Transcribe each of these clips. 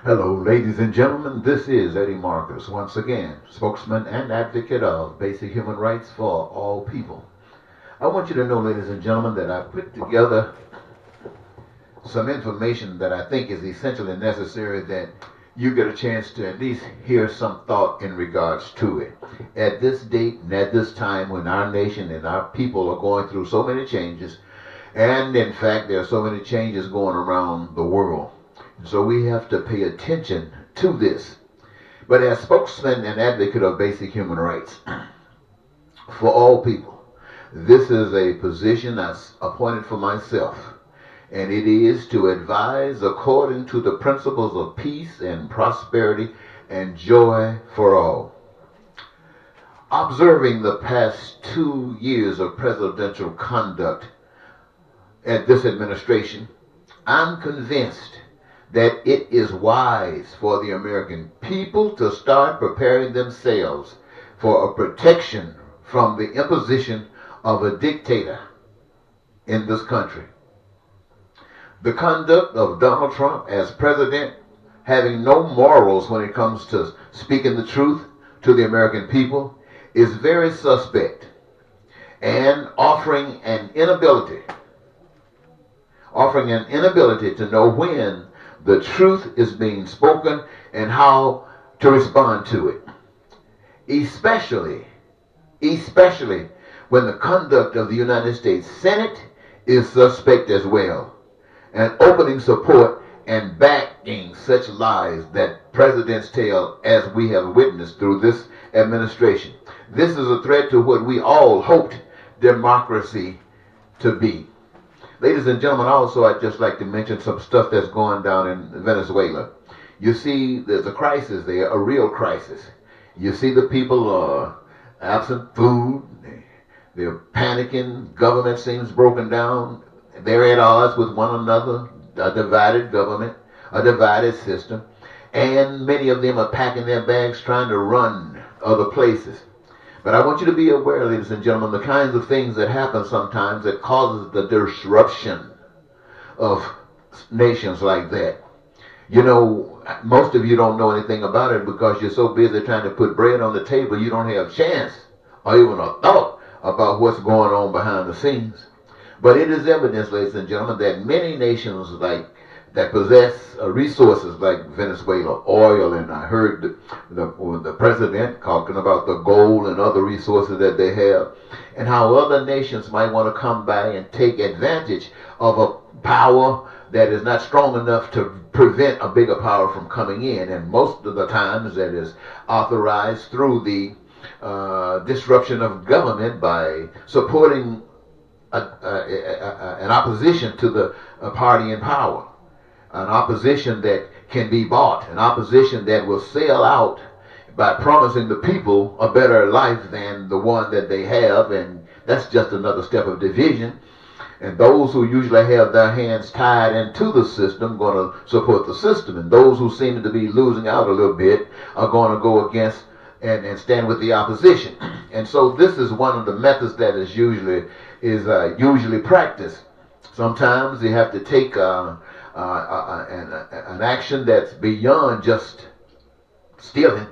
Hello, ladies and gentlemen. This is Eddie Marcus, once again, spokesman and advocate of basic human rights for all people. I want you to know, ladies and gentlemen, that I put together some information that I think is essentially necessary that you get a chance to at least hear some thought in regards to it. At this date and at this time when our nation and our people are going through so many changes, and in fact, there are so many changes going around the world. So we have to pay attention to this. But as spokesman and advocate of basic human rights for all people, this is a position I appointed for myself, and it is to advise according to the principles of peace and prosperity and joy for all. Observing the past 2 years of presidential conduct at this administration, I'm convinced that it is wise for the American people to start preparing themselves for a protection from the imposition of a dictator in this country. The conduct of Donald Trump as president, having no morals when it comes to speaking the truth to the American people, is very suspect, and offering an inability to know when the truth is being spoken and how to respond to it. Especially when the conduct of the United States Senate is suspect as well, and opening support and backing such lies that presidents tell, as we have witnessed through this administration. This is a threat to what we all hoped democracy to be. Ladies and gentlemen, also I'd just like to mention some stuff that's going down in Venezuela. You see, there's a crisis there, a real crisis. You see the people are absent food, they're panicking, government seems broken down, they're at odds with one another, a divided government, a divided system, and many of them are packing their bags trying to run other places. But I want you to be aware, ladies and gentlemen, the kinds of things that happen sometimes that causes the disruption of nations like that. You know, most of you don't know anything about it because you're so busy trying to put bread on the table, you don't have a chance or even a thought about what's going on behind the scenes. But it is evidence, ladies and gentlemen, that many nations that possess resources like Venezuela, oil, and I heard the president talking about the gold and other resources that they have, and how other nations might want to come by and take advantage of a power that is not strong enough to prevent a bigger power from coming in. And most of the times that is authorized through the disruption of government by supporting an opposition to the party in power. An opposition that can be bought, an opposition that will sell out by promising the people a better life than the one that they have, and that's just another step of division. And those who usually have their hands tied into the system going to support the system, and those who seem to be losing out a little bit are going to go against and stand with the opposition. And so this is one of the methods that is usually practiced. Sometimes you have to take an action that's beyond just stealing,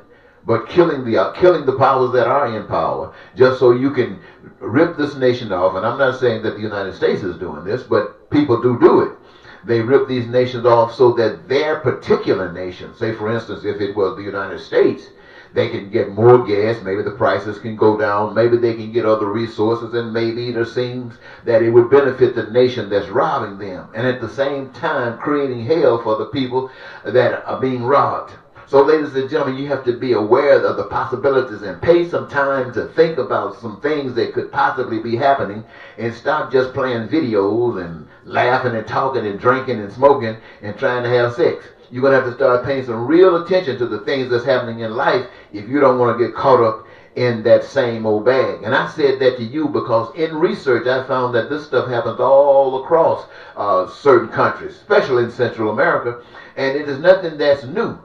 but killing the powers that are in power, just so you can rip this nation off. And I'm not saying that the United States is doing this, but people do it. They rip these nations off so that their particular nation, say for instance, if it was the United States, they can get more gas, maybe the prices can go down, maybe they can get other resources, and maybe it seems that it would benefit the nation that's robbing them, and at the same time creating hell for the people that are being robbed. So ladies and gentlemen, you have to be aware of the possibilities and pay some time to think about some things that could possibly be happening, and stop just playing videos and laughing and talking and drinking and smoking and trying to have sex. You're going to have to start paying some real attention to the things that's happening in life if you don't want to get caught up in that same old bag. And I said that to you because in research I found that this stuff happens all across certain countries, especially in Central America, and it is nothing that's new.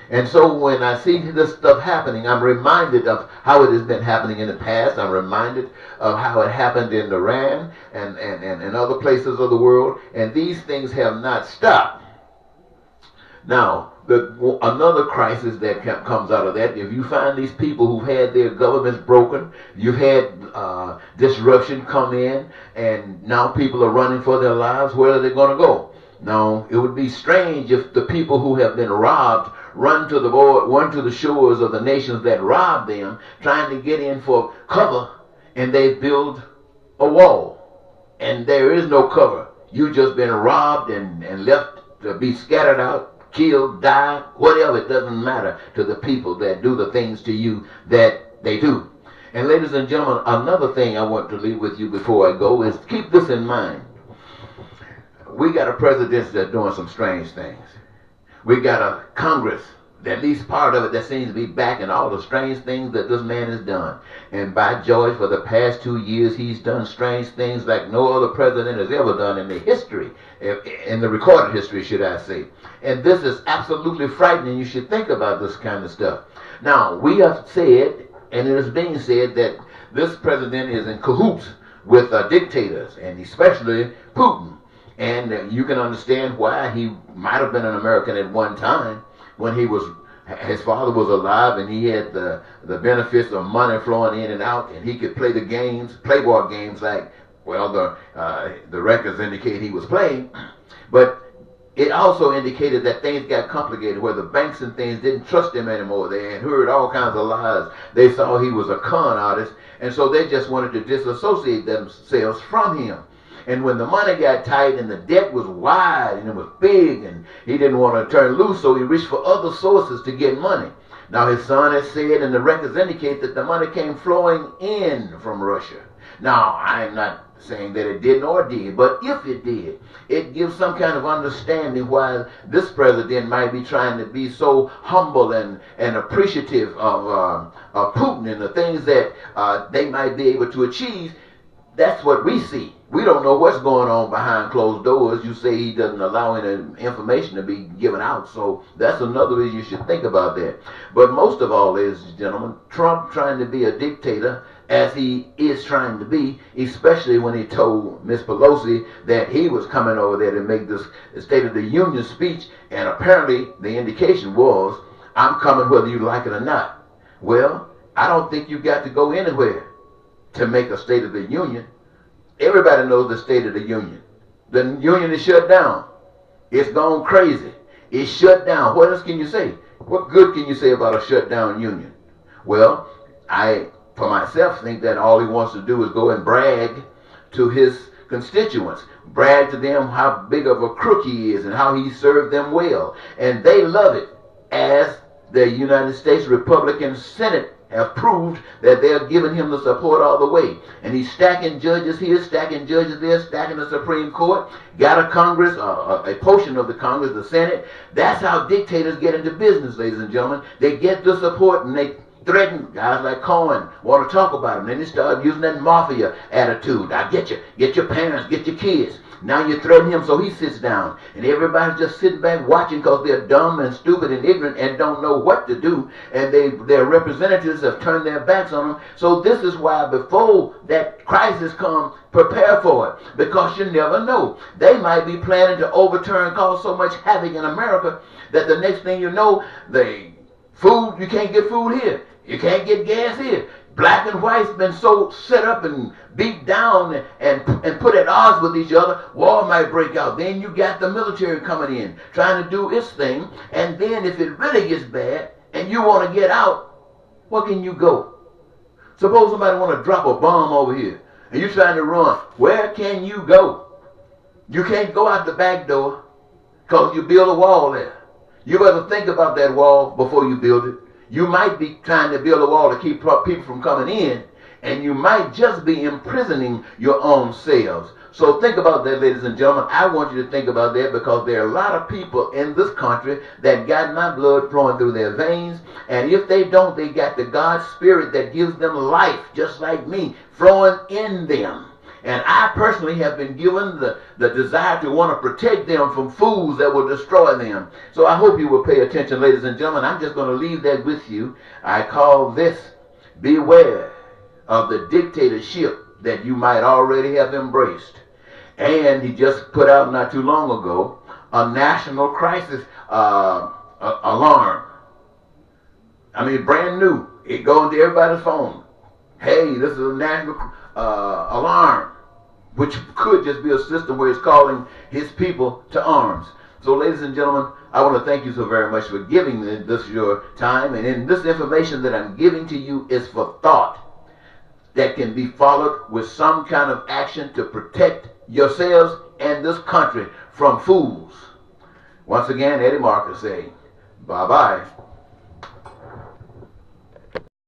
And so when I see this stuff happening, I'm reminded of how it has been happening in the past. I'm reminded of how it happened in Iran and other places of the world, and these things have not stopped. Now, another crisis that comes out of that, if you find these people who've had their governments broken, you've had disruption come in, and now people are running for their lives, where are they going to go? Now, it would be strange if the people who have been robbed run to the shores of the nations that robbed them, trying to get in for cover, and they build a wall, and there is no cover. You just been robbed and left to be scattered out, killed, die, whatever. It doesn't matter to the people that do the things to you that they do. And ladies and gentlemen, another thing I want to leave with you before I go is keep this in mind. We got a president that's doing some strange things. We got a Congress, at least part of it, that seems to be backing all the strange things that this man has done. And by George, for the past 2 years, he's done strange things like no other president has ever done in the history, in the recorded history, should I say. And this is absolutely frightening. You should think about this kind of stuff. Now, we have said, and it is being said, that this president is in cahoots with dictators, and especially Putin. And you can understand why. He might have been an American at one time when his father was alive, and he had the benefits of money flowing in and out, and he could play the games, playboy games, like, well, the records indicate he was playing. But it also indicated that things got complicated, where the banks and things didn't trust him anymore. They had heard all kinds of lies. They saw he was a con artist, and so they just wanted to disassociate themselves from him. And when the money got tight and the debt was wide and it was big and he didn't want to turn loose, so he reached for other sources to get money. Now his son has said, and the records indicate, that the money came flowing in from Russia. Now, I'm not saying that it didn't or did, but if it did, it gives some kind of understanding why this president might be trying to be so humble and appreciative of Putin and the things that they might be able to achieve. That's what we see. We don't know what's going on behind closed doors. You say he doesn't allow any information to be given out, so that's another reason you should think about that. But most of all, ladies and gentlemen, Trump trying to be a dictator, as he is trying to be, especially when he told Miss Pelosi that he was coming over there to make this State of the Union speech, and apparently the indication was, I'm coming whether you like it or not. Well, I don't think you got to go anywhere to make a State of the Union. Everybody knows the State of the Union. The Union is shut down. It's gone crazy. It's shut down. What else can you say? What good can you say about a shut down Union? Well, I, for myself, think that all he wants to do is go and brag to his constituents. Brag to them how big of a crook he is and how he served them well. And they love it, as the United States Republican Senate have proved that they're giving him the support all the way. And he's stacking judges here, stacking judges there, stacking the Supreme Court, got a Congress, a portion of the Congress, the Senate. That's how dictators get into business, ladies and gentlemen. They get the support and they threaten. Guys like Cohen want to talk about him. Then they start using that mafia attitude. I get you, get your parents, get your kids. Now you threaten him, so he sits down. And everybody's just sitting back watching because they're dumb and stupid and ignorant and don't know what to do. And their representatives have turned their backs on them. So this is why before that crisis comes, prepare for it. Because you never know. They might be planning to overturn, cause so much havoc in America that the next thing you know, you can't get food here. You can't get gas here. Black and white's been so set up and beat down and put at odds with each other, war might break out. Then you got the military coming in, trying to do its thing. And then if it really gets bad and you want to get out, where can you go? Suppose somebody want to drop a bomb over here and you're trying to run. Where can you go? You can't go out the back door because you build a wall there. You better think about that wall before you build it. You might be trying to build a wall to keep people from coming in, and you might just be imprisoning your own selves. So think about that, ladies and gentlemen. I want you to think about that, because there are a lot of people in this country that got my blood flowing through their veins, and if they don't, they got the God Spirit that gives them life, just like me, flowing in them. And I personally have been given the desire to want to protect them from fools that will destroy them. So I hope you will pay attention, ladies and gentlemen. I'm just going to leave that with you. I call this, beware of the dictatorship that you might already have embraced. And he just put out not too long ago a national crisis alarm. I mean, brand new. It goes into everybody's phone. Hey, this is a national alarm, which could just be a system where it's calling his people to arms. So, ladies and gentlemen, I want to thank you so very much for giving this your time. And in this information that I'm giving to you is for thought that can be followed with some kind of action to protect yourselves and this country from fools. Once again, Eddie Marcus saying, bye-bye.